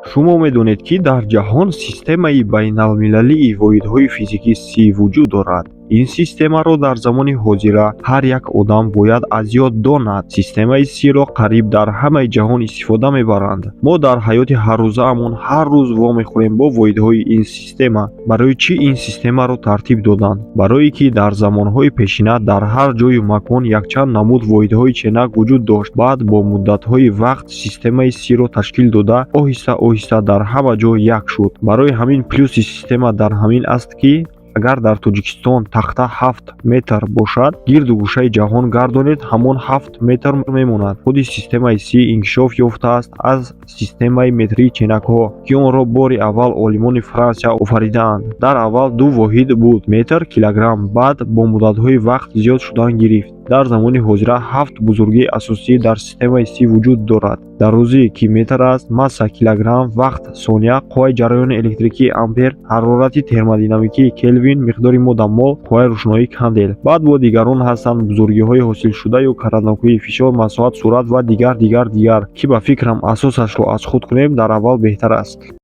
шумо медонед ки дар ҷаҳон системаи байналмилалии воҳидҳои физикӣ 3 вуҷуд дорад. ин системаро дар замони ҳозира ҳар як одам бояд аз ёд донад. Системаи 3-ро қариб дар ҳамаи ҷаҳон истифода мебаранд. мо дар ҳаёти ҳаррӯзаамон ҳар рӯз вомехӯрем бо воҳидҳои ин система. Барои чӣ ин системаро тартиб доданд? Барое ки дар замонҳои пешина дар ҳар ҷою макон якчанд намуд воҳидҳои ченак вуҷуд дошт. Баъд бо муддатҳои вақт системаи 3-ро ташкил дода оҳиста оҳиста дар ҳама ҷо як шуд. Барои ҳамин плюси система дар ҳамин аст ки агар дар Тоҷикистон тахта 7 метр бошад, гирду гӯшаи ҷаҳон гардонед, ҳамон 7 метр мемонад. худи системаи 3 инкишоф ёфтааст аз системаи метрии ченакҳо, ки онро бори аввал олимони Франсия офаридаанд. Дар аввал ду воҳид буд: метр, килограмм. Баъд бо муддатҳои вақт зиёд шудан гирифт. дар замони ҳозира 7 бузургии асосӣ дар системаи 3 вуҷуд дорад. дарозӣ ки метр аст, масса килограмм, вақт сония, қувваи ҷараёни электрикии ампер, ҳарорати термодинамикии келвин, миқдори модаммол, қувваи рӯшноии кандел. баъд бо дигарон ҳастанд бузургиҳои ҳосилшудаю карандакунии фишор, масоат, суръат ва дигар, ки ба фикрам асосашро аз худ кунем дар аввал беҳтар аст.